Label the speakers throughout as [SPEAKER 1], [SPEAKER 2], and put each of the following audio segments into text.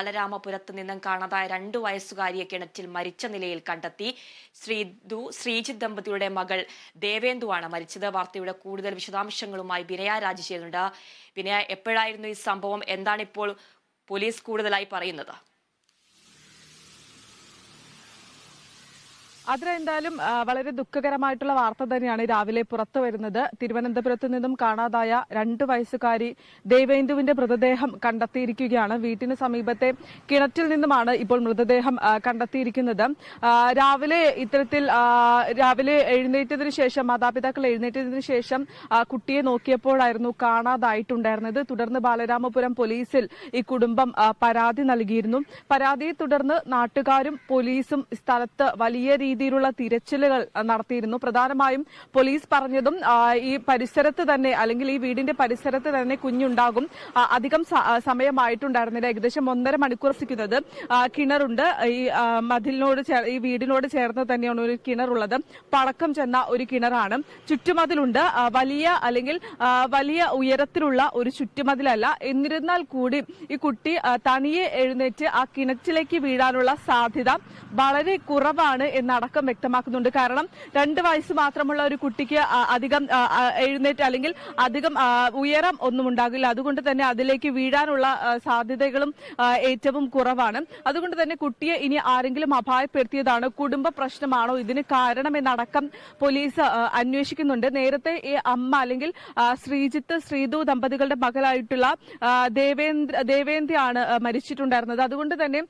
[SPEAKER 1] ബാലരാമപുരത്ത് നിന്നും കാണാതായ 2 വയസ്സുകാരിയെ കിണറ്റിൽ മരിച്ച നിലയിൽ കണ്ടെത്തി. ശ്രീജിത്ത് ദമ്പതിയുടെ മകൾ ദേവേന്ദുവാണ് മരിച്ചത്. വാർത്തയുടെ കൂടുതൽ വിശദാംശങ്ങളുമായി വിനയ രാജ് ചെയ്യുന്നുണ്ട്. വിനയ, എപ്പോഴായിരുന്നു ഈ സംഭവം? എന്താണ് ഇപ്പോൾ പോലീസ് കൂടുതലായി പറയുന്നത്?
[SPEAKER 2] അതിലെന്തായാലും വളരെ ദുഃഖകരമായിട്ടുള്ള വാർത്ത തന്നെയാണ് രാവിലെ പുറത്തു വരുന്നത്. തിരുവനന്തപുരത്ത് നിന്നും കാണാതായ 2 വയസ്സുകാരി ദേവേന്ദുവിന്റെ മൃതദേഹം കണ്ടെത്തിയിരിക്കുകയാണ്. വീട്ടിന് സമീപത്തെ കിണറ്റിൽ നിന്നുമാണ് ഇപ്പോൾ മൃതദേഹം കണ്ടെത്തിയിരിക്കുന്നത്. രാവിലെ എഴുന്നേറ്റതിനു ശേഷം, മാതാപിതാക്കൾ എഴുന്നേറ്റതിനു ശേഷം കുട്ടിയെ നോക്കിയപ്പോഴായിരുന്നു കാണാതായിട്ടുണ്ടായിരുന്നത്. തുടർന്ന് ബാലരാമപുരം പോലീസിൽ ഈ കുടുംബം പരാതി നൽകിയിരുന്നു. പരാതിയെ തുടർന്ന് നാട്ടുകാരും പോലീസും സ്ഥലത്ത് വലിയ രീതിയിലുള്ള തിരച്ചിലുകൾ നടത്തിയിരുന്നു. പ്രധാനമായും പോലീസ് പറഞ്ഞതും ഈ പരിസരത്ത് തന്നെ, അല്ലെങ്കിൽ ഈ വീടിന്റെ പരിസരത്ത് തന്നെ കുഞ്ഞുണ്ടാകും. അധികം സമയമായിട്ടുണ്ടായിരുന്നില്ല. ഏകദേശം 1.5 മണിക്കൂർ സിക്കുന്നത് കിണറുണ്ട്. ഈ മതിലിനോട് ഈ വീടിനോട് ചേർന്ന് തന്നെയാണ് ഒരു കിണറുള്ളത്. പഴക്കം ചെന്ന ഒരു കിണറാണ്. ചുറ്റുമതിലുണ്ട്. വലിയ ഉയരത്തിലുള്ള ഒരു ചുറ്റുമതിലല്ല. എന്നിരുന്നാൽ കൂടി ഈ കുട്ടി തനിയെ എഴുന്നേറ്റ് ആ കിണറ്റിലേക്ക് വീഴാനുള്ള സാധ്യത വളരെ കുറവാണ് എന്നടക്കം വ്യക്തമാക്കുന്നുണ്ട്. കാരണം 2 വയസ്സ് മാത്രമുള്ള ഒരു കുട്ടിക്ക് അധികം എഴുന്നേറ്റ് അല്ലെങ്കിൽ അധികം ഉയരം ഒന്നും ഉണ്ടാകില്ല. അതുകൊണ്ട് തന്നെ അതിലേക്ക് വീഴാനുള്ള സാധ്യതകളും ഏറ്റവും കുറവാണ്. അതുകൊണ്ട് തന്നെ കുട്ടിയെ ഇനി ആരെങ്കിലും അപായപ്പെടുത്തിയതാണോ, കുടുംബ പ്രശ്നമാണോ ഇതിന് കാരണമെന്നടക്കം പോലീസ് അന്വേഷിക്കുന്നുണ്ട്. നേരത്തെ ഈ അമ്മ, അല്ലെങ്കിൽ ശ്രീതു ദമ്പതികളുടെ മകളായിട്ടുള്ള ദേവേന്ദ്രയാണ് മരിച്ചിട്ടുണ്ടായിരുന്നത്. അതുകൊണ്ട് തന്നെ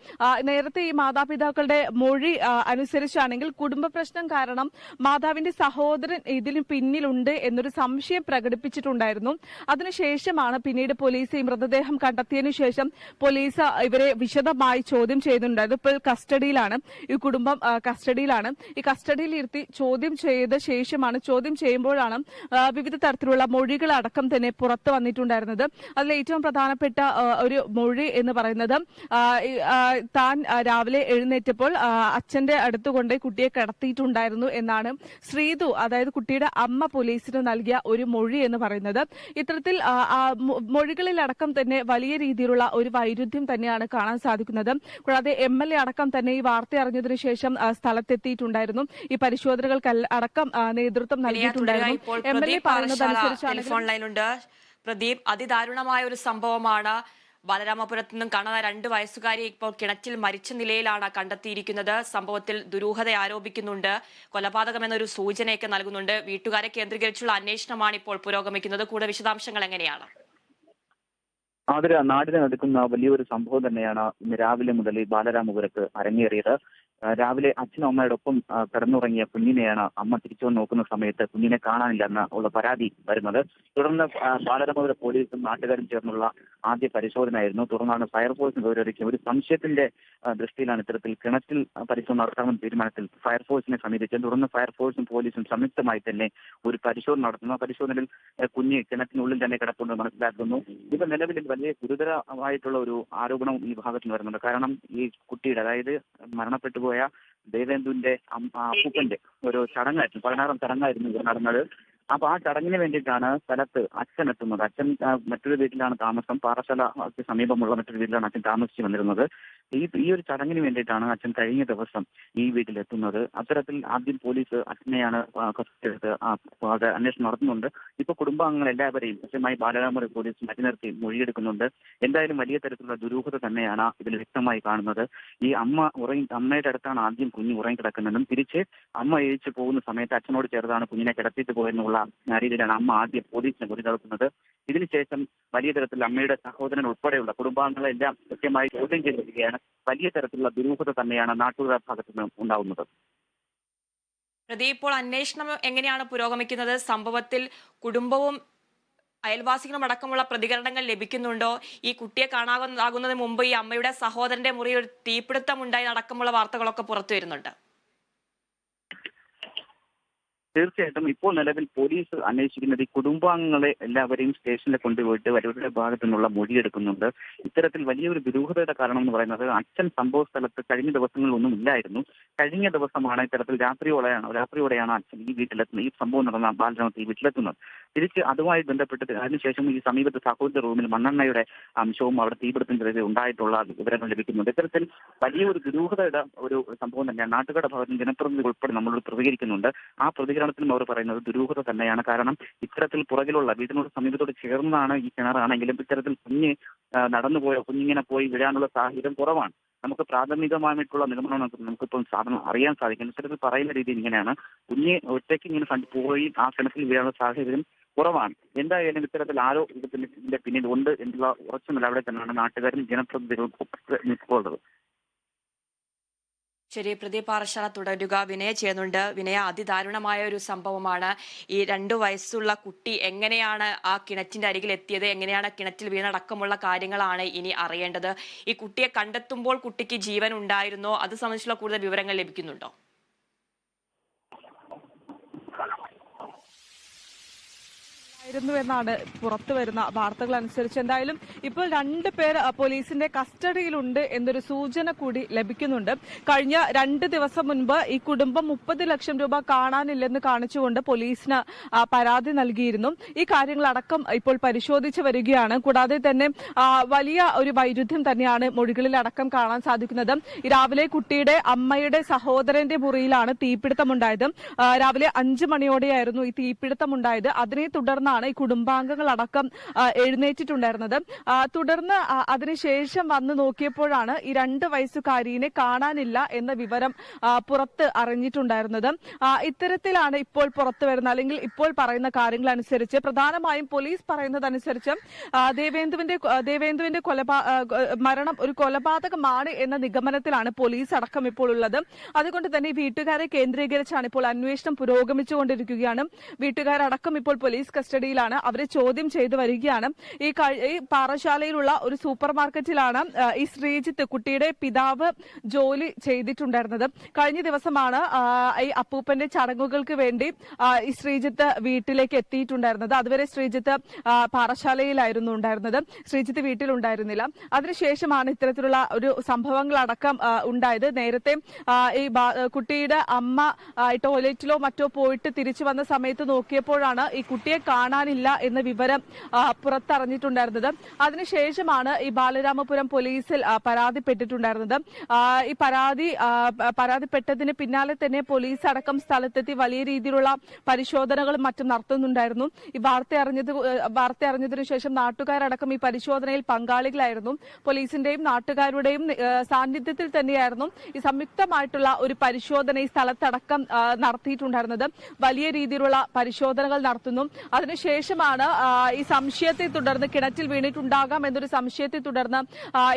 [SPEAKER 2] നേരത്തെ ഈ മാതാപിതാക്കളുടെ മൊഴി അനുസരിച്ചാണെങ്കിൽ കുടുംബ പ്രശ്നം കാരണം മാതാവിന്റെ സഹോദരൻ ഇതിന് പിന്നിലുണ്ട് എന്നൊരു സംശയം പ്രകടിപ്പിച്ചിട്ടുണ്ടായിരുന്നു. അതിനുശേഷമാണ് പിന്നീട് പോലീസ് ഈ മൃതദേഹം കണ്ടെത്തിയതിനു ശേഷം പോലീസ് ഇവരെ വിശദമായി ചോദ്യം ചെയ്യുന്നുണ്ടായിരുന്നു. ഇപ്പോൾ കസ്റ്റഡിയിലാണ്, ഈ കുടുംബം കസ്റ്റഡിയിലാണ്. ഈ കസ്റ്റഡിയിൽ ഇരുത്തി ചോദ്യം ചെയ്യുമ്പോഴാണ് വിവിധ തരത്തിലുള്ള മൊഴികളടക്കം തന്നെ പുറത്തു വന്നിട്ടുണ്ടായിരുന്നത്. അതിൽ ഏറ്റവും പ്രധാനപ്പെട്ട ഒരു മൊഴി എന്ന് പറയുന്നത്, താൻ രാവിലെ എഴുന്നേറ്റപ്പോൾ അച്ഛന്റെ അടുത്തുകൊണ്ട് കുട്ടിയെ കിടത്തിയിട്ടുണ്ടായിരുന്നു എന്നാണ് ശ്രീതു, അതായത് കുട്ടിയുടെ അമ്മ, പോലീസിന് നൽകിയ ഒരു മൊഴി എന്ന് പറയുന്നത്. ഇത്തരത്തിൽ മൊഴികളിലടക്കം തന്നെ വലിയ രീതിയിലുള്ള ഒരു വൈരുദ്ധ്യം തന്നെയാണ് കാണാൻ സാധിക്കുന്നത്. കൂടാതെ MLA അടക്കം തന്നെ ഈ വാർത്ത അറിഞ്ഞതിനു ശേഷം സ്ഥലത്തെത്തിയിട്ടുണ്ടായിരുന്നു. ഈ പരിശോധനകൾക്ക് അടക്കം നേതൃത്വം നൽകിയിട്ടുണ്ടായിരുന്നു. MLA പറയുന്നതനുസരിച്ചാണ്.
[SPEAKER 1] ടെലിഫോൺ ലൈനുണ്ട് പ്രദീപ്. അതിദാരുണമായ ഒരു സംഭവമാണ്. ബാലരാമപുരത്ത് നിന്നും കാണാൻ 2 വയസ്സുകാരി ഇപ്പോൾ കിണറ്റിൽ മരിച്ച നിലയിലാണ് കണ്ടെത്തിയിരിക്കുന്നത്. സംഭവത്തിൽ ദുരൂഹത ആരോപിക്കുന്നുണ്ട്. കൊലപാതകം എന്നൊരു സൂചനയൊക്കെ നൽകുന്നുണ്ട്. വീട്ടുകാരെ കേന്ദ്രീകരിച്ചുള്ള അന്വേഷണമാണ് ഇപ്പോൾ പുരോഗമിക്കുന്നത്. കൂടുതൽ വിശദാംശങ്ങൾ എങ്ങനെയാണ്?
[SPEAKER 3] അതൊരു നാടിനെ നടക്കുന്ന വലിയൊരു സംഭവം തന്നെയാണ് ഇന്ന് രാവിലെ മുതൽ ഈ ബാലരാമപുരത്ത് അരങ്ങേറിയത്. രാവിലെ അച്ഛനും അമ്മയോടൊപ്പം കിടന്നുറങ്ങിയ കുഞ്ഞിനെയാണ് അമ്മ തിരിച്ചു നോക്കുന്ന സമയത്ത് കുഞ്ഞിനെ കാണാനില്ലെന്ന് ഉള്ള പരാതി വരുന്നത്. തുടർന്ന് ബാലരാമപുരം പോലീസും നാട്ടുകാരും ചേർന്നുള്ള ആദ്യ പരിശോധനയായിരുന്നു. തുടർന്നാണ് ഫയർഫോഴ്സിന് വിവരമറിയിച്ചത്. ഒരു സംശയത്തിന്റെ ദൃഷ്ടിയിലാണ് ഇത്തരത്തിൽ കിണറ്റിൽ പരിശോധന നടത്താമെന്ന തീരുമാനത്തിൽ ഫയർഫോഴ്സിനെ സമീപിച്ചത്. തുടർന്ന് ഫയർഫോഴ്സും പോലീസും സംയുക്തമായി തന്നെ ഒരു പരിശോധന നടത്തുന്നു. പരിശോധനയിൽ കുഞ്ഞ് കിണറ്റിനുള്ളിൽ തന്നെ കിടപ്പുണ്ട് മനസ്സിലാക്കുന്നു. ഇത് നിലവിൽ വലിയ ഗുരുതരമായിട്ടുള്ള ഒരു ആരോപണം ഈ ഭാഗത്ത് വരുന്നുണ്ട്. കാരണം ഈ കുട്ടിയുടെ, അതായത് മരണപ്പെട്ടു പോയ ദേവേന്ദുവിന്റെ അപ്പൂപ്പന്റെ ഒരു ചടങ്ങായിരുന്നു, 16ാം ചടങ്ങായിരുന്നു ഇത് നടന്നത്. അപ്പൊ ആ ചടങ്ങിന് വേണ്ടിയിട്ടാണ് സ്ഥലത്ത് അച്ഛൻ എത്തുന്നത്. അച്ഛൻ മറ്റൊരു വീട്ടിലാണ് താമസം. പാറശാലയ്ക്ക് സമീപമുള്ള മറ്റൊരു വീട്ടിലാണ് അച്ഛൻ താമസിച്ചു വന്നിരുന്നത്. ഈ ഒരു ചടങ്ങിന് വേണ്ടിയിട്ടാണ് അച്ഛൻ കഴിഞ്ഞ ദിവസം ഈ വീട്ടിലെത്തുന്നത്. അത്തരത്തിൽ ആദ്യം പോലീസ് അച്ഛനെയാണ് കസ്റ്റഡിയെടുത്ത് അന്വേഷണം നടത്തുന്നുണ്ട്. ഇപ്പൊ കുടുംബാംഗങ്ങൾ എല്ലാവരെയും കൃത്യമായി ബാലരാമപുരം പോലീസ് മാറ്റി നിർത്തി മൊഴിയെടുക്കുന്നുണ്ട്. എന്തായാലും വലിയ തരത്തിലുള്ള ദുരൂഹത തന്നെയാണ് ഇതിൽ വ്യക്തമായി കാണുന്നത്. ഈ അമ്മയുടെ അടുത്താണ് ആദ്യം കുഞ്ഞ് ഉറങ്ങിക്കിടക്കുന്നതും തിരിച്ച് അമ്മ എഴുതിച്ചു പോകുന്ന സമയത്ത് അച്ഛനോട് ചേർത്താണ് കുഞ്ഞിനെ കിടത്തിയിട്ട് പോയെന്നുള്ള രീതിയിലാണ് അമ്മ ആദ്യം പോലീസിനെ മൊഴി നൽകുന്നത്. ഇതിനുശേഷം വലിയ തരത്തിൽ അമ്മയുടെ സഹോദരൻ ഉൾപ്പെടെയുള്ള കുടുംബാംഗങ്ങളെല്ലാം കൃത്യമായി ചോദ്യം ചെയ്തിരിക്കുകയാണ്. വലിയ തരത്തിലുള്ള ദുരൂഹത തന്നെയാണ് നാട്ടുകാരുടെ ഭാഗത്തു നിന്ന് ഉണ്ടാവുന്നത്.
[SPEAKER 1] പ്രദീപ്, ഇപ്പോൾ അന്വേഷണം എങ്ങനെയാണ് പുരോഗമിക്കുന്നത്? സംഭവത്തിൽ കുടുംബവും അയൽവാസികളും അടക്കമുള്ള പ്രതികരണങ്ങൾ ലഭിക്കുന്നുണ്ടോ? ഈ കുട്ടിയെ കാണാതാകുന്നതിന് മുമ്പ് ഈ അമ്മയുടെ സഹോദരന്റെ മുറിയിൽ ഒരു തീപിടുത്തം ഉണ്ടായി അടക്കമുള്ള വാർത്തകളൊക്കെ പുറത്തു വരുന്നുണ്ട്.
[SPEAKER 3] തീർച്ചയായിട്ടും ഇപ്പോൾ നിലവിൽ പോലീസ് അന്വേഷിക്കുന്നത് ഈ കുടുംബാംഗങ്ങളെ എല്ലാവരെയും സ്റ്റേഷനിൽ കൊണ്ടുപോയിട്ട് അവരുടെ ഭാഗത്തു നിന്നുള്ള മൊഴിയെടുക്കുന്നുണ്ട്. ഇത്തരത്തിൽ വലിയൊരു ദുരൂഹതയുടെ കാരണം എന്ന് പറയുന്നത് അച്ഛൻ സംഭവ സ്ഥലത്ത് കഴിഞ്ഞ ദിവസങ്ങളിലൊന്നും ഇല്ലായിരുന്നു. കഴിഞ്ഞ ദിവസമാണ് ഇത്തരത്തിൽ രാത്രിയോടെയാണ് അച്ഛൻ ഈ വീട്ടിലെത്തുന്നത്. ഈ സംഭവം നടന്ന ബാലരാമത്ത് ഈ വീട്ടിലെത്തുന്നത്. തിരിച്ച് അതുമായി ബന്ധപ്പെട്ട് അതിനുശേഷം ഈ സമീപത്തെ സഹോദര റൂമിൽ മണ്ണെണ്ണയുടെ അംശവും അവിടെ തീപിടുത്തം ഉണ്ടായിട്ടുള്ള വിവരങ്ങൾ ലഭിക്കുന്നുണ്ട്. ഇത്തരത്തിൽ വലിയൊരു ദുരൂഹതയുടെ ഒരു സംഭവം തന്നെയാണ്. നാട്ടുകാരുടെ ഭാഗത്ത് ജനപ്രതിനിധികൾ ഉൾപ്പെടെ നമ്മളോട് പ്രതികരിക്കുന്നുണ്ട്. ആ പ്രതികരണത്തിലും അവർ പറയുന്നത് ദുരൂഹത തന്നെയാണ്. കാരണം ഇത്തരത്തിൽ പുറകിലുള്ള വീടിനോട് സമീപത്തോട് ചേർന്നതാണ് ഈ കിണറാണെങ്കിലും ഇത്തരത്തിൽ കുഞ്ഞിങ്ങനെ പോയി വീഴാനുള്ള സാഹചര്യം കുറവാണ്. നമുക്ക് പ്രാഥമികമായിട്ടുള്ള നിഗമനം നമുക്കിപ്പോൾ സാധനം അറിയാൻ സാധിക്കും. ഇത്തരത്തിൽ പറയുന്ന രീതിയിൽ ഇങ്ങനെയാണ്, കുഞ്ഞ് ഒറ്റയ്ക്ക് ഇങ്ങനെ പോയി ആ കിണറ്റിൽ വീഴാനുള്ള സാഹചര്യം കുറവാണ്. എന്തായാലും ഇത്തരത്തിൽ ആരോ ഇതിന്റെ പിന്നിൽ ഉണ്ട് എന്നുള്ള ഉറച്ച നിലവിടെ തന്നെയാണ് നാട്ടുകാരും ജനപ്രതിനിധികളും നിൽക്കുന്നത്.
[SPEAKER 1] ശരി, പ്രദീപ് പാറശാല തുടരുക. വിനയ ചെയ്യുന്നുണ്ട്. വിനയ, അതിദാരുണമായ ഒരു സംഭവമാണ്. ഈ 2 വയസ്സുള്ള കുട്ടി എങ്ങനെയാണ് ആ കിണറ്റിന്റെ അരികിൽ എത്തിയത്, എങ്ങനെയാണ് കിണറ്റിൽ വീണടക്കമുള്ള കാര്യങ്ങളാണ് ഇനി അറിയേണ്ടത്. ഈ കുട്ടിയെ കണ്ടെത്തുമ്പോൾ കുട്ടിക്ക് ജീവൻ ഉണ്ടായിരുന്നോ? അത് സംബന്ധിച്ചുള്ള കൂടുതൽ വിവരങ്ങൾ ലഭിക്കുന്നുണ്ടോ?
[SPEAKER 2] എന്നാണ് പുറത്തു വരുന്ന വാർത്തകൾ അനുസരിച്ച്. എന്തായാലും ഇപ്പോൾ 2 പേർ പോലീസിന്റെ കസ്റ്റഡിയിലുണ്ട് എന്നൊരു സൂചന കൂടി ലഭിക്കുന്നുണ്ട്. കഴിഞ്ഞ 2 ദിവസം മുൻപ് ഈ കുടുംബം 30 ലക്ഷം രൂപ കാണാനില്ലെന്ന് കാണിച്ചുകൊണ്ട് പോലീസിന് പരാതി നൽകിയിരുന്നു. ഈ കാര്യങ്ങളടക്കം ഇപ്പോൾ പരിശോധിച്ചു വരികയാണ്. കൂടാതെ തന്നെ വലിയ ഒരു വൈരുദ്ധ്യം തന്നെയാണ് മൊഴികളിൽ അടക്കം കാണാൻ സാധിക്കുന്നത്. രാവിലെ കുട്ടിയുടെ അമ്മയുടെ സഹോദരന്റെ മുറിയിലാണ് തീപിടുത്തമുണ്ടായത്. രാവിലെ 5 മണിയോടെയായിരുന്നു ഈ തീപിടുത്തമുണ്ടായത്. അതിനെ തുടർന്നാണ് ഈ കുടുംബാംഗങ്ങളടക്കം എഴുന്നേറ്റിട്ടുണ്ടായിരുന്നത്. തുടർന്ന് അതിനുശേഷം വന്നു നോക്കിയപ്പോഴാണ് ഈ 2 വയസ്സുകാരിയെ കാണാനില്ല എന്ന വിവരം പുറത്ത് അറിഞ്ഞിട്ടുണ്ടായിരുന്നത്. ഇത്തരത്തിലാണ് ഇപ്പോൾ പുറത്തു വരുന്ന അല്ലെങ്കിൽ ഇപ്പോൾ പറയുന്ന കാര്യങ്ങൾ അനുസരിച്ച്, പ്രധാനമായും പോലീസ് പറയുന്നതനുസരിച്ച് ദേവേന്ദുവിന്റെ മരണം ഒരു കൊലപാതകമാണ് എന്ന നിഗമനത്തിലാണ് പോലീസ് അടക്കം ഇപ്പോൾ ഉള്ളത്. അതുകൊണ്ട് തന്നെ വീട്ടുകാരെ കേന്ദ്രീകരിച്ചാണ് ഇപ്പോൾ അന്വേഷണം പുരോഗമിച്ചുകൊണ്ടിരിക്കുകയാണ്. വീട്ടുകാരടക്കം ഇപ്പോൾ പോലീസ് കസ്റ്റഡിയിലാണ്. അവരെ ചോദ്യം ചെയ്തു വരികയാണ്. ഈ പാറശാലയിലുള്ള ഒരു സൂപ്പർ മാർക്കറ്റിലാണ് ഈ ശ്രീജിത്ത്, കുട്ടിയുടെ പിതാവ്, ജോലി ചെയ്തിട്ടുണ്ടായിരുന്നത്. കഴിഞ്ഞ ദിവസമാണ് ഈ അപ്പൂപ്പന്റെ ചടങ്ങുകൾക്ക് വേണ്ടി ഈ ശ്രീജിത്ത് വീട്ടിലേക്ക് എത്തിയിട്ടുണ്ടായിരുന്നത്. അതുവരെ ശ്രീജിത്ത് പാറശാലയിലായിരുന്നു ഉണ്ടായിരുന്നത്. ശ്രീജിത്ത് വീട്ടിലുണ്ടായിരുന്നില്ല. അതിനുശേഷമാണ് ഇത്തരത്തിലുള്ള ഒരു സംഭവങ്ങളടക്കം ഉണ്ടായത്. നേരത്തെ ഈ കുട്ടിയുടെ അമ്മ ടോയ്ലറ്റിലോ മറ്റോ പോയിട്ട് തിരിച്ചു വന്ന സമയത്ത് നോക്കിയപ്പോഴാണ് ഈ കുട്ടിയെ കാണാനില്ല എന്ന വിവരം പുറത്തറിഞ്ഞിട്ടുണ്ടായിരുന്നത്. അതിനുശേഷമാണ് ഈ ബാലരാമപുരം പോലീസിൽ പരാതിപ്പെട്ടിട്ടുണ്ടായിരുന്നത്. ഈ പരാതിപ്പെട്ടതിന് പിന്നാലെ തന്നെ പോലീസ് അടക്കം സ്ഥലത്തെത്തി വലിയ രീതിയിലുള്ള പരിശോധനകളും മറ്റും നടത്തുന്നുണ്ടായിരുന്നു. ഈ വാർത്ത അറിഞ്ഞതിനു ശേഷം നാട്ടുകാരടക്കം ഈ പരിശോധനയിൽ പങ്കാളികളായിരുന്നു. പോലീസിന്റെയും നാട്ടുകാരുടെയും സാന്നിധ്യത്തിൽ തന്നെയായിരുന്നു ഈ സംയുക്തമായിട്ടുള്ള ഒരു പരിശോധന ഈ സ്ഥലത്തടക്കം നടത്തിയിട്ടുണ്ടായിരുന്നത്. വലിയ രീതിയിലുള്ള പരിശോധനകൾ നടത്തുന്നു. അതിനുശേഷമാണ് ഈ സംശയത്തെ തുടർന്ന് കിണറ്റിൽ വീണിട്ടുണ്ടാകാം എന്നൊരു സംശയത്തെ തുടർന്ന്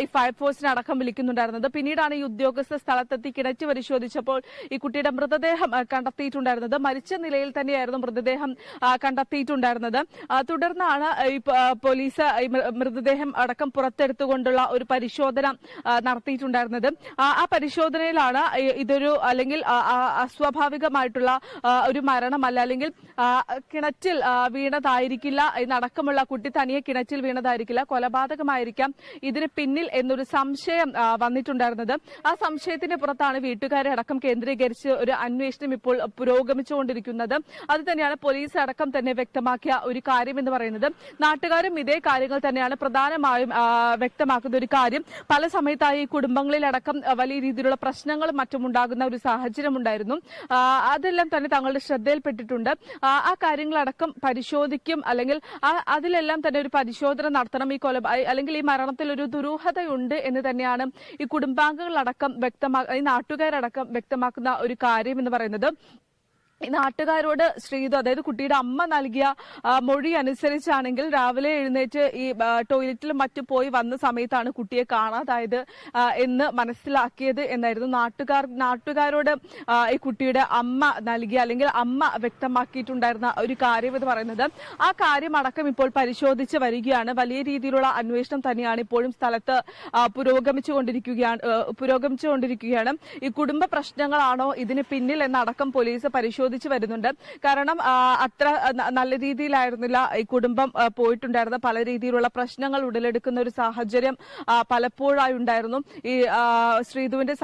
[SPEAKER 2] ഈ ഫയർഫോഴ്സിനെ അടക്കം വിളിക്കുന്നുണ്ടായിരുന്നത്. പിന്നീടാണ് ഈ ഉദ്യോഗസ്ഥ സ്ഥലത്തെത്തി കിണറ്റ് പരിശോധിച്ചപ്പോൾ ഈ കുട്ടിയുടെ മൃതദേഹം കണ്ടെത്തിയിട്ടുണ്ടായിരുന്നത്. മരിച്ച നിലയിൽ തന്നെയായിരുന്നു മൃതദേഹം കണ്ടെത്തിയിട്ടുണ്ടായിരുന്നത്. തുടർന്നാണ് ഈ പോലീസ് ഈ മൃതദേഹം അടക്കം പുറത്തെടുത്തുകൊണ്ടുള്ള ഒരു പരിശോധന നടത്തിയിട്ടുണ്ടായിരുന്നത്. ആ പരിശോധനയിലാണ് ഇതൊരു അല്ലെങ്കിൽ അസ്വാഭാവികമായിട്ടുള്ള ഒരു മരണമല്ല, അല്ലെങ്കിൽ കിണറ്റിൽ വീണതായിരിക്കില്ല എന്നടക്കമുള്ള, കുട്ടി തനിയെ കിണറ്റിൽ വീണതായിരിക്കില്ല, കൊലപാതകമായിരിക്കാം ഇതിന് പിന്നിൽ എന്നൊരു സംശയം വന്നിട്ടുണ്ടായിരുന്നത്. ആ സംശയത്തിന്റെ പുറത്താണ് വീട്ടുകാരെ അടക്കം കേന്ദ്രീകരിച്ച് ഒരു അന്വേഷണം ഇപ്പോൾ പുരോഗമിച്ചുകൊണ്ടിരിക്കുന്നത്. അത് തന്നെയാണ് പോലീസ് അടക്കം തന്നെ വ്യക്തമാക്കിയ ഒരു കാര്യം എന്ന് പറയുന്നത്. നാട്ടുകാരും ഇതേ കാര്യങ്ങൾ തന്നെയാണ് പ്രധാനമായും വ്യക്തമാക്കുന്ന ഒരു കാര്യം. പല സമയത്തായി ഈ കുടുംബങ്ങളിലടക്കം വലിയ രീതിയിലുള്ള പ്രശ്നങ്ങളും മറ്റും ഉണ്ടാകുന്ന ഒരു സാഹചര്യം ഉണ്ടായിരുന്നു. അതെല്ലാം തന്നെ തങ്ങളുടെ ശ്രദ്ധയിൽപ്പെട്ടിട്ടുണ്ട്. ആ കാര്യങ്ങളടക്കം പരിശോധിക്കും, അല്ലെങ്കിൽ അതിലെല്ലാം തന്നെ ഒരു പരിശോധന നടത്തണം. അല്ലെങ്കിൽ ഈ മരണത്തിൽ ഒരു ദുരൂഹതയുണ്ട് എന്ന് തന്നെയാണ് ഈ കുടുംബാംഗങ്ങളടക്കം ഈ നാട്ടുകാരടക്കം വ്യക്തമാക്കുന്ന ഒരു കാര്യം എന്ന് പറയുന്നത്. നാട്ടുകാരോട് ശ്രീതു, അതായത് കുട്ടിയുടെ അമ്മ നൽകിയ മൊഴി അനുസരിച്ചാണെങ്കിൽ രാവിലെ എഴുന്നേറ്റ് ഈ ടോയ്ലറ്റിലും മറ്റും പോയി വന്ന സമയത്താണ് കുട്ടിയെ കാണാതായത് എന്ന് മനസ്സിലാക്കിയത് എന്നായിരുന്നു നാട്ടുകാരോട് ഈ കുട്ടിയുടെ അമ്മ നൽകിയ അല്ലെങ്കിൽ അമ്മ വ്യക്തമാക്കിയിട്ടുണ്ടായിരുന്ന ഒരു കാര്യം എന്ന് പറയുന്നത്. ആ കാര്യം അടക്കം ഇപ്പോൾ പരിശോധിച്ച് വരികയാണ്. വലിയ രീതിയിലുള്ള അന്വേഷണം തന്നെയാണ് ഇപ്പോഴും സ്ഥലത്ത് പുരോഗമിച്ചുകൊണ്ടിരിക്കുകയാണ്. ഈ കുടുംബ പ്രശ്നങ്ങളാണോ ഇതിന് പിന്നിൽ എന്നടക്കം പോലീസ് പരിശോധിച്ചു പരിശോധിച്ചു വരുന്നുണ്ട്. കാരണം അത്ര നല്ല രീതിയിലായിരുന്നില്ല ഈ കുടുംബം പോയിട്ടുണ്ടായിരുന്ന. പല രീതിയിലുള്ള പ്രശ്നങ്ങൾ ഉടലെടുക്കുന്ന ഒരു സാഹചര്യം പലപ്പോഴായി ഉണ്ടായിരുന്നു. ഈ ശ്രീധുവിന്റെ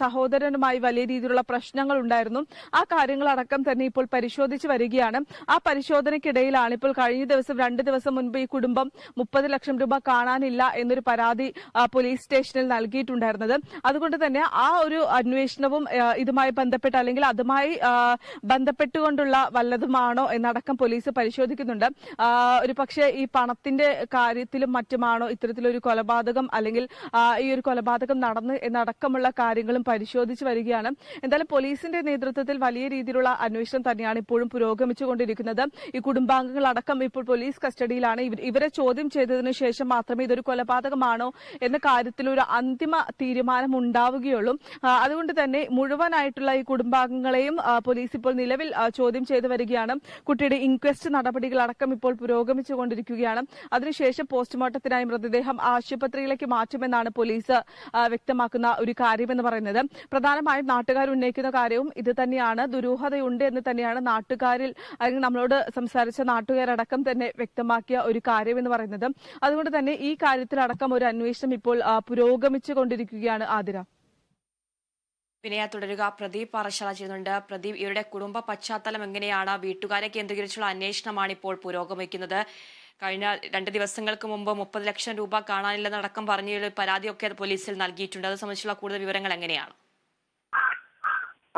[SPEAKER 2] സഹോദരനുമായി വലിയ രീതിയിലുള്ള പ്രശ്നങ്ങൾ ഉണ്ടായിരുന്നു. ആ കാര്യങ്ങളടക്കം തന്നെ ഇപ്പോൾ പരിശോധിച്ച് വരികയാണ്. ആ പരിശോധനയ്ക്കിടയിലാണ് ഇപ്പോൾ കഴിഞ്ഞ ദിവസം 2 ദിവസം മുൻപ് ഈ കുടുംബം 30 ലക്ഷം രൂപ കാണാനില്ല എന്നൊരു പരാതി പോലീസ് സ്റ്റേഷനിൽ നൽകിയിട്ടുണ്ടായിരുന്നത്. അതുകൊണ്ട് തന്നെ ആ ഒരു അന്വേഷണവും ഇതുമായി ബന്ധപ്പെട്ട് അല്ലെങ്കിൽ അതുമായി ബന്ധപ്പെട്ടുകൊണ്ടുള്ള വല്ലതുമാണോ എന്നടക്കം പോലീസ് പരിശോധിക്കുന്നുണ്ട്. ഒരു പക്ഷേ ഈ പണത്തിന്റെ കാര്യത്തിലും മറ്റുമാണോ ഇത്തരത്തിലൊരു കൊലപാതകം അല്ലെങ്കിൽ ഈ ഒരു കൊലപാതകം നടന്ന് എന്നടക്കമുള്ള കാര്യങ്ങളും പരിശോധിച്ച് വരികയാണ്. എന്തായാലും പോലീസിന്റെ നേതൃത്വത്തിൽ വലിയ രീതിയിലുള്ള അന്വേഷണം തന്നെയാണ് ഇപ്പോഴും പുരോഗമിച്ചുകൊണ്ടിരിക്കുന്നത്. ഈ കുടുംബാംഗങ്ങളടക്കം ഇപ്പോൾ പോലീസ് കസ്റ്റഡിയിലാണ്. ഇവരെ ചോദ്യം ചെയ്തതിനു ശേഷം മാത്രമേ ഇതൊരു കൊലപാതകമാണോ എന്ന കാര്യത്തിൽ ഒരു അന്തിമ തീരുമാനം ഉണ്ടാവുകയുള്ളൂ. അതുകൊണ്ട് തന്നെ മുഴുവനായിട്ടുള്ള ഈ കുടുംബാംഗങ്ങളെയും പോലീസ് ഇപ്പോൾ നിലവിൽ ചോദ്യം ചെയ്തു വരികയാണ്. കുട്ടിയുടെ ഇൻക്വസ്റ്റ് നടപടികളടക്കം ഇപ്പോൾ പുരോഗമിച്ചുകൊണ്ടിരിക്കുകയാണ്. അതിനുശേഷം പോസ്റ്റ്മോർട്ടത്തിനായി മൃതദേഹം ആശുപത്രിയിലേക്ക് മാറ്റുമെന്നാണ് പോലീസ് വ്യക്തമാക്കുന്ന ഒരു കാര്യമെന്ന് പറയുന്നത്. പ്രധാനമായും നാട്ടുകാർ ഉന്നയിക്കുന്ന കാര്യവും ഇത് തന്നെയാണ്. ദുരൂഹതയുണ്ട് എന്ന് തന്നെയാണ് നാട്ടുകാരിൽ അല്ലെങ്കിൽ നമ്മളോട് സംസാരിച്ച നാട്ടുകാരടക്കം തന്നെ വ്യക്തമാക്കിയ ഒരു കാര്യമെന്ന് പറയുന്നത്. അതുകൊണ്ട് തന്നെ ഈ കാര്യത്തിലടക്കം ഒരു അന്വേഷണം ഇപ്പോൾ പുരോഗമിച്ചുകൊണ്ടിരിക്കുകയാണ്. ആതിര.
[SPEAKER 1] വിനയ തുടരുക. പ്രദീപ് പാറശാല ചെയ്യുന്നുണ്ട്. പ്രദീപ്, ഇവരുടെ കുടുംബ പശ്ചാത്തലം എങ്ങനെയാണ്? വീട്ടുകാരെ കേന്ദ്രീകരിച്ചുള്ള അന്വേഷണമാണ് ഇപ്പോൾ പുരോഗമിക്കുന്നത്. കഴിഞ്ഞ 2 ദിവസങ്ങൾക്ക് മുമ്പ് 30 ലക്ഷം രൂപ കാണാനില്ലെന്നടക്കം പറഞ്ഞ പരാതിയൊക്കെ പോലീസിൽ നൽകിയിട്ടുണ്ട്. അത് സംബന്ധിച്ചുള്ള കൂടുതൽ വിവരങ്ങൾ എങ്ങനെയാണ്?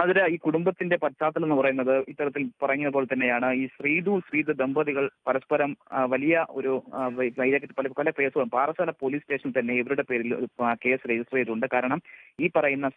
[SPEAKER 3] അതിന് ഈ കുടുംബത്തിന്റെ പശ്ചാത്തലം എന്ന് പറയുന്നത് ഇത്തരത്തിൽ പറഞ്ഞതുപോലെ തന്നെയാണ്. ഈ ശ്രീധു ദമ്പതികൾ പരസ്പരം വലിയ ഒരു പല കേസുകളും പാറശാല പോലീസ് സ്റ്റേഷനിൽ തന്നെ ഇവരുടെ പേരിൽ കേസ് രജിസ്റ്റർ ചെയ്തിട്ടുണ്ട്. കാരണം ഈ പറയുന്ന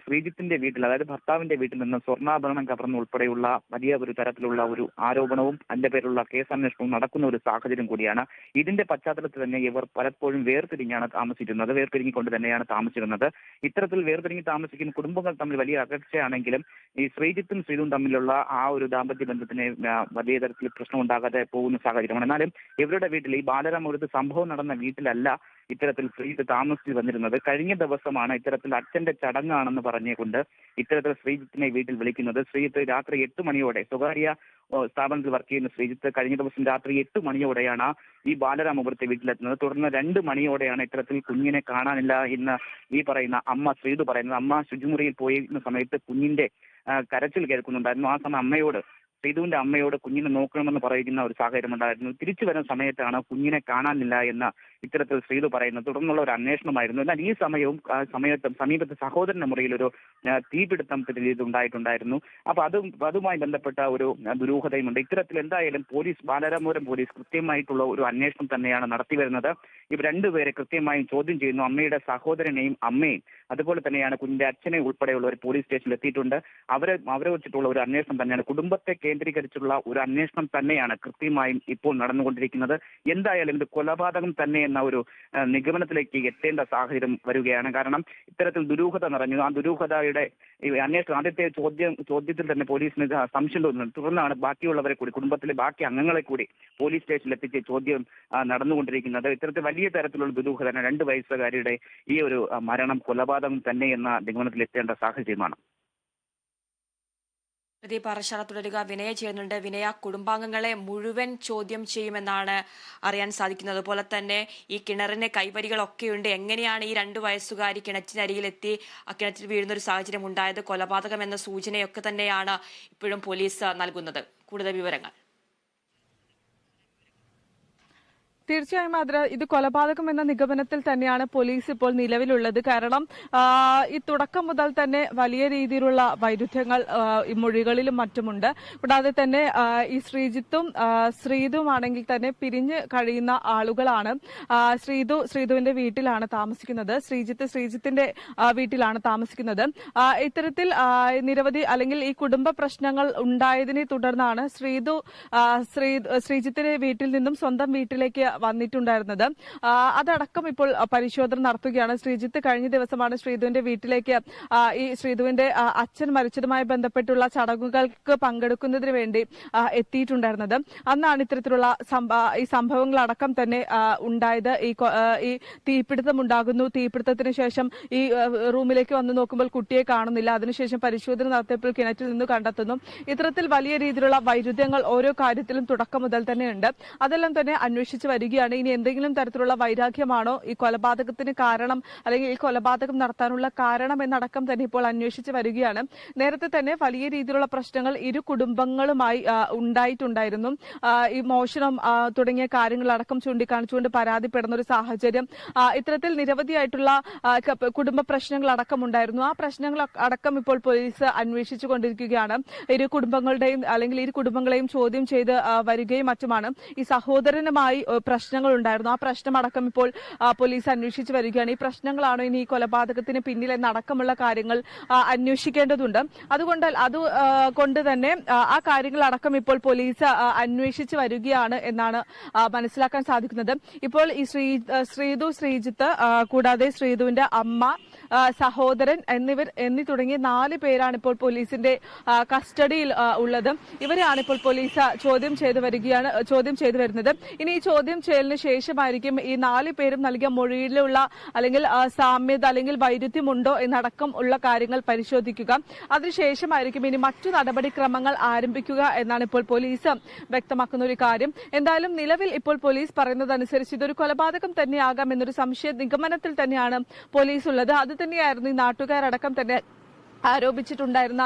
[SPEAKER 3] ശ്രീജിത്തിന്റെ വീട്ടിൽ, അതായത് ഭർത്താവിന്റെ വീട്ടിൽ നിന്ന് സ്വർണ്ണാഭരണം കവർന്ന ഉൾപ്പെടെയുള്ള വലിയ ഒരു തരത്തിലുള്ള ഒരു ആരോപണവും അതിന്റെ പേരിലുള്ള കേസന്വേഷണവും നടക്കുന്ന ഒരു സാഹചര്യം കൂടിയാണ്. ഇതിന്റെ പശ്ചാത്തലത്തിൽ തന്നെ ഇവർ പലപ്പോഴും വേർപിരിഞ്ഞുകൊണ്ട് തന്നെയാണ് താമസിച്ചിരുന്നത്. ഇത്തരത്തിൽ വേർപിരിഞ്ഞ് താമസിക്കുന്ന കുടുംബങ്ങൾ തമ്മിൽ വലിയ അകൽച്ചയാണെങ്കിലും ഈ ശ്രീജിത്തും ശ്രീധുവും തമ്മിലുള്ള ആ ഒരു ദാമ്പത്യ ബന്ധത്തിന് വലിയ തരത്തിൽ പ്രശ്നം ഉണ്ടാകാതെ പോകുന്ന സാഹചര്യമാണ്. എന്നാലും ഇവരുടെ വീട്ടിൽ, ഈ ബാലരാമപുരത്ത് സംഭവം നടന്ന വീട്ടിലല്ല ഇത്തരത്തിൽ ശ്രീജിത്ത് താമസിച്ചു വന്നിരുന്നത്. കഴിഞ്ഞ ദിവസമാണ് ഇത്തരത്തിൽ അച്ഛന്റെ ചടങ്ങാണെന്ന് പറഞ്ഞുകൊണ്ട് ഇത്തരത്തിൽ ശ്രീജിത്തിനെ വീട്ടിൽ വിളിക്കുന്നത്. ശ്രീജിത്ത് രാത്രി 8 മണിയോടെ, സ്വകാര്യ സ്ഥാപനത്തിൽ വർക്ക് ചെയ്യുന്ന ശ്രീജിത്ത് കഴിഞ്ഞ ദിവസം രാത്രി 8 മണിയോടെയാണ് ഈ ബാലരാമപുരത്തെ വീട്ടിലെത്തുന്നത്. തുടർന്ന് 2 മണിയോടെയാണ് ഇത്തരത്തിൽ കുഞ്ഞിനെ കാണാനില്ല എന്ന് ഈ പറയുന്ന അമ്മ ശ്രീജിത്ത് പറയുന്നത്. അമ്മ ശുചിമുറിയിൽ പോയിരുന്ന സമയത്ത് കുഞ്ഞിന്റെ കരച്ചിൽ കേൾക്കുന്നുണ്ടായിരുന്നു. ആ സമയം ശ്രീധുവിന്റെ അമ്മയോട് കുഞ്ഞിനെ നോക്കണമെന്ന് പറയുന്ന ഒരു സാഹചര്യം ഉണ്ടായിരുന്നു. തിരിച്ചു വരുന്ന സമയത്താണ് കുഞ്ഞിനെ കാണാനില്ല എന്ന് ഇത്തരത്തിൽ ശ്രീധു പറയുന്നത്. തുടർന്നുള്ള ഒരു അന്വേഷണമായിരുന്നു. എന്നാൽ ഈ സമീപത്ത് സഹോദരന്റെ മുറിയിൽ ഒരു തീപിടുത്തം ഉണ്ടായിട്ടുണ്ടായിരുന്നു. അപ്പൊ അതുമായി ബന്ധപ്പെട്ട ഒരു ദുരൂഹതയുമുണ്ട്. ഇത്തരത്തിൽ എന്തായാലും ബാലരാമപുരം പോലീസ് കൃത്യമായിട്ടുള്ള ഒരു അന്വേഷണം തന്നെയാണ് നടത്തി വരുന്നത്. ഇവർ 2 പേരെ കൃത്യമായും ചോദ്യം ചെയ്യുന്നു. അമ്മയുടെ സഹോദരനെയും അമ്മയും അതുപോലെ തന്നെയാണ് കുഞ്ഞിന്റെ അച്ഛനെ ഉൾപ്പെടെയുള്ളവർ പോലീസ് സ്റ്റേഷനിൽ എത്തിയിട്ടുണ്ട്. അവരെ വെച്ചിട്ടുള്ള ഒരു അന്വേഷണം തന്നെയാണ്, കുടുംബത്തെ കേന്ദ്രീകരിച്ചുള്ള ഒരു അന്വേഷണം തന്നെയാണ് കൃത്യമായും ഇപ്പോൾ നടന്നുകൊണ്ടിരിക്കുന്നത്. എന്തായാലും ഇത് കൊലപാതകം തന്നെ എന്ന ഒരു നിഗമനത്തിലേക്ക് എത്തേണ്ട സാഹചര്യം വരികയാണ്. കാരണം ഇത്തരത്തിൽ ദുരൂഹത നിറഞ്ഞു. ആ ദുരൂഹതയുടെ അന്വേഷണം ആദ്യത്തെ ചോദ്യത്തിൽ തന്നെ പോലീസിന് സംശയം തോന്നുന്നു. തുടർന്നാണ് ബാക്കിയുള്ളവരെ കൂടി, കുടുംബത്തിലെ ബാക്കി അംഗങ്ങളെ കൂടി പോലീസ് സ്റ്റേഷനിൽ എത്തിച്ച് ചോദ്യം നടന്നുകൊണ്ടിരിക്കുന്നത്. ഇത്തരത്തിൽ വലിയ തരത്തിലുള്ള ദുരൂഹത 2 വയസ്സുകാരിയുടെ ഈ ഒരു മരണം കൊലപാതകം തന്നെ എന്ന നിഗമനത്തിൽ എത്തേണ്ട സാഹചര്യമാണ്.
[SPEAKER 1] പ്രദീപ് പാറശാല തുടരുക. വിനയ ചെയ്യുന്നുണ്ട്. വിനയ, കുടുംബാംഗങ്ങളെ മുഴുവൻ ചോദ്യം ചെയ്യുമെന്നാണ് അറിയാൻ സാധിക്കുന്നത്. അതുപോലെ തന്നെ ഈ കിണറിന്റെ കൈവരികളൊക്കെയുണ്ട്. എങ്ങനെയാണ് ഈ 2 വയസ്സുകാരി കിണറ്റിനരികിലെത്തി ആ കിണറ്റിൽ വീഴുന്ന ഒരു സാഹചര്യം ഉണ്ടായത്? കൊലപാതകം എന്ന സൂചനയൊക്കെ തന്നെയാണ് ഇപ്പോഴും പോലീസ് നൽകുന്നത്. കൂടുതൽ വിവരങ്ങൾ.
[SPEAKER 2] തീർച്ചയായും ആതിര, ഇത് കൊലപാതകം എന്ന നിഗമനത്തിൽ തന്നെയാണ് പോലീസ് ഇപ്പോൾ നിലവിലുള്ളത്. കാരണം ഈ തുടക്കം മുതൽ തന്നെ വലിയ രീതിയിലുള്ള വൈരുദ്ധ്യങ്ങൾ ഈ മൊഴികളിലും മറ്റുമുണ്ട്. കൂടാതെ തന്നെ ഈ ശ്രീധുവാണെങ്കിൽ തന്നെ പിരിഞ്ഞ് കഴിയുന്ന ആളുകളാണ്. ശ്രീധുവിന്റെ വീട്ടിലാണ് താമസിക്കുന്നത്. ശ്രീജിത്തിന്റെ വീട്ടിലാണ് താമസിക്കുന്നത്. ഇത്തരത്തിൽ നിരവധി അല്ലെങ്കിൽ ഈ കുടുംബ പ്രശ്നങ്ങൾ ഉണ്ടായതിനെ തുടർന്നാണ് ശ്രീജിത്തിന്റെ വീട്ടിൽ നിന്നും സ്വന്തം വീട്ടിലേക്ക് വന്നിട്ടുണ്ടായിരുന്നത്. അതടക്കം ഇപ്പോൾ പരിശോധന നടത്തുകയാണ്. ശ്രീജിത്ത് കഴിഞ്ഞ ദിവസമാണ് ശ്രീധുവിന്റെ വീട്ടിലേക്ക് ഈ ശ്രീധുവിന്റെ അച്ഛൻ മരിച്ചതുമായി ബന്ധപ്പെട്ടുള്ള ചടങ്ങുകൾക്ക് പങ്കെടുക്കുന്നതിന് വേണ്ടി എത്തിയിട്ടുണ്ടായിരുന്നത്. അന്നാണ് ഇത്തരത്തിലുള്ള ഈ സംഭവങ്ങളടക്കം തന്നെ ഉണ്ടായത്. ഈ തീപിടുത്തം ഉണ്ടാകുന്നു. തീപിടുത്തത്തിന് ശേഷം ഈ റൂമിലേക്ക് വന്നു നോക്കുമ്പോൾ കുട്ടിയെ കാണുന്നില്ല. അതിനുശേഷം പരിശോധന നടത്തിയപ്പോൾ കിണറ്റിൽ നിന്ന് കണ്ടെത്തുന്നു. ഇത്തരത്തിൽ വലിയ രീതിയിലുള്ള വൈരുദ്ധ്യങ്ങൾ ഓരോ കാര്യത്തിലും തുടക്കം മുതൽ തന്നെയുണ്ട്. അതെല്ലാം തന്നെ അന്വേഷിച്ച് വരികയാണ്. ഇനി എന്തെങ്കിലും തരത്തിലുള്ള വൈരാഗ്യമാണോ ഈ കൊലപാതകത്തിന് കാരണം, അല്ലെങ്കിൽ ഈ കൊലപാതകം നടത്താനുള്ള കാരണം എന്നടക്കം തന്നെ ഇപ്പോൾ അന്വേഷിച്ച് വരികയാണ്. നേരത്തെ തന്നെ വലിയ രീതിയിലുള്ള പ്രശ്നങ്ങൾ ഇരു കുടുംബങ്ങളുമായി ഉണ്ടായിട്ടുണ്ടായിരുന്നു. ഈ മോഷണം തുടങ്ങിയ കാര്യങ്ങളടക്കം ചൂണ്ടിക്കാണിച്ചുകൊണ്ട് പരാതിപ്പെടുന്ന ഒരു സാഹചര്യം, ഇത്തരത്തിൽ നിരവധിയായിട്ടുള്ള കുടുംബ പ്രശ്നങ്ങൾ അടക്കം ഉണ്ടായിരുന്നു. ആ പ്രശ്നങ്ങൾ അടക്കം ഇപ്പോൾ പോലീസ് അന്വേഷിച്ചു കൊണ്ടിരിക്കുകയാണ്. ഇരു കുടുംബങ്ങളെയും ചോദ്യം ചെയ്ത് വരികയും മറ്റുമാണ്. ഈ സഹോദരനുമായി പ്രശ്നങ്ങൾ ഉണ്ടായിരുന്നു. ആ പ്രശ്നമടക്കം ഇപ്പോൾ പോലീസ് അന്വേഷിച്ചു വരികയാണ്. ഈ പ്രശ്നങ്ങളാണോ ഇനി ഈ കൊലപാതകത്തിന് പിന്നിൽ എന്നടക്കമുള്ള കാര്യങ്ങൾ അന്വേഷിക്കേണ്ടതുണ്ട്. അതുകൊണ്ട് തന്നെ ആ കാര്യങ്ങളടക്കം ഇപ്പോൾ പോലീസ് അന്വേഷിച്ചു വരികയാണ് എന്നാണ് മനസ്സിലാക്കാൻ സാധിക്കുന്നത്. ഇപ്പോൾ ഈ ശ്രീജിത്ത് കൂടാതെ ശ്രീധുവിന്റെ അമ്മ, സഹോദരൻ എന്നീ തുടങ്ങിയ 4 പേരാണ് ഇപ്പോൾ പോലീസിന്റെ കസ്റ്റഡിയിൽ ഉള്ളത്. ഇവരെയാണ് ഇപ്പോൾ പോലീസ് ചോദ്യം ചെയ്തു വരുന്നത്. ഇനി ഈ ചോദ്യം ചെയ്യലിന് ശേഷമായിരിക്കും ഈ 4 പേരും നൽകിയ മൊഴിയിലുള്ള അല്ലെങ്കിൽ സാമ്യത അല്ലെങ്കിൽ വൈരുദ്ധ്യമുണ്ടോ എന്നടക്കം ഉള്ള കാര്യങ്ങൾ പരിശോധിക്കുക. അതിനുശേഷമായിരിക്കും ഇനി മറ്റു നടപടിക്രമങ്ങൾ ആരംഭിക്കുക എന്നാണ് ഇപ്പോൾ പോലീസ് വ്യക്തമാക്കുന്ന ഒരു കാര്യം. എന്തായാലും നിലവിൽ ഇപ്പോൾ പോലീസ് പറയുന്നതനുസരിച്ച് ഇതൊരു കൊലപാതകം തന്നെയാകാം എന്നൊരു സംശയ നിഗമനത്തിൽ തന്നെയാണ് പോലീസ് ഉള്ളത്. അത് തന്നെയായിരുന്നു ഈ നാട്ടുകാരടക്കം തന്നെ ആരോപിച്ചിട്ടുണ്ടായിരുന്ന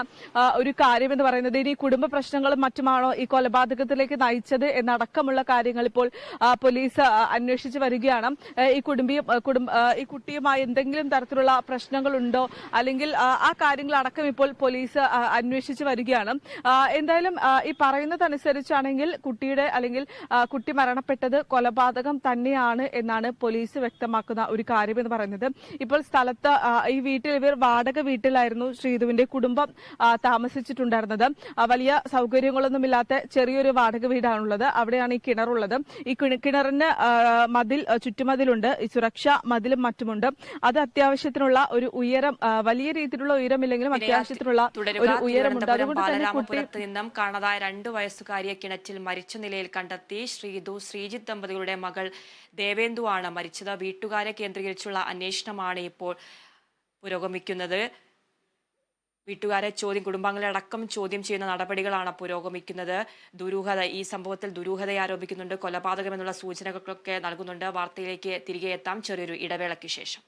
[SPEAKER 2] ഒരു കാര്യം എന്ന് പറയുന്നത്. ഇനി കുടുംബ പ്രശ്നങ്ങളും മറ്റുമാണോ ഈ കൊലപാതകത്തിലേക്ക് നയിച്ചത് എന്നടക്കമുള്ള കാര്യങ്ങൾ ഇപ്പോൾ പോലീസ് അന്വേഷിച്ചു വരികയാണ്. ഈ കുട്ടിയുമായി എന്തെങ്കിലും തരത്തിലുള്ള പ്രശ്നങ്ങളുണ്ടോ, അല്ലെങ്കിൽ ആ കാര്യങ്ങളടക്കം ഇപ്പോൾ പോലീസ് അന്വേഷിച്ചു വരികയാണ്. എന്തായാലും ഈ പറയുന്നതനുസരിച്ചാണെങ്കിൽ കുട്ടി മരണപ്പെട്ടത് കൊലപാതകം തന്നെയാണ് എന്നാണ് പോലീസ് വ്യക്തമാക്കുന്ന ഒരു കാര്യം എന്ന് പറയുന്നത്. ഇപ്പോൾ സ്ഥലത്ത് ഈ വീട്ടിൽ ഇവർ വാടക വീട്ടിലായിരുന്നു ശ്രീധുവിന്റെ കുടുംബം താമസിച്ചിട്ടുണ്ടായിരുന്നത്. വലിയ സൗകര്യങ്ങളൊന്നുമില്ലാത്ത ചെറിയൊരു വാടക വീടാണുള്ളത്. അവിടെയാണ് ഈ കിണറുള്ളത്. ഈ കിണറിന് ചുറ്റുമതിലുണ്ട്, ഈ സുരക്ഷാ മതിലും മറ്റുമുണ്ട്. അത് അത്യാവശ്യത്തിനുള്ള ഒരു ഉയരം, വലിയ രീതിയിലുള്ള ഉയരമില്ലെങ്കിലും അത്യാവശ്യത്തിനുള്ള ഒരു ഉയരമുണ്ട്. അതുകൊണ്ട് തന്നെ
[SPEAKER 1] ബാലരാമപുരത്ത് നിന്നും കാണാതായ 2 വയസ്സുകാരിയെ കിണറ്റിൽ മരിച്ച നിലയിൽ കണ്ടെത്തി. ശ്രീജിത്ത് ദമ്പതികളുടെ മകൾ ദേവേന്ദുവാണ് മരിച്ചത്. വീട്ടുകാരെ കേന്ദ്രീകരിച്ചുള്ള അന്വേഷണമാണ് ഇപ്പോൾ പുരോഗമിക്കുന്നത്. വീട്ടുകാരെ കുടുംബാംഗങ്ങളെ അടക്കം ചോദ്യം ചെയ്യുന്ന നടപടികളാണ് പുരോഗമിക്കുന്നത്. ഈ സംഭവത്തിൽ ദുരൂഹത ആരോപിക്കുന്നുണ്ട്. കൊലപാതകം എന്നുള്ള സൂചനകളൊക്കെ നൽകുന്നുണ്ട്. വാർത്തയിലേക്ക് തിരികെ എത്താം ചെറിയൊരു ഇടവേളയ്ക്ക് ശേഷം.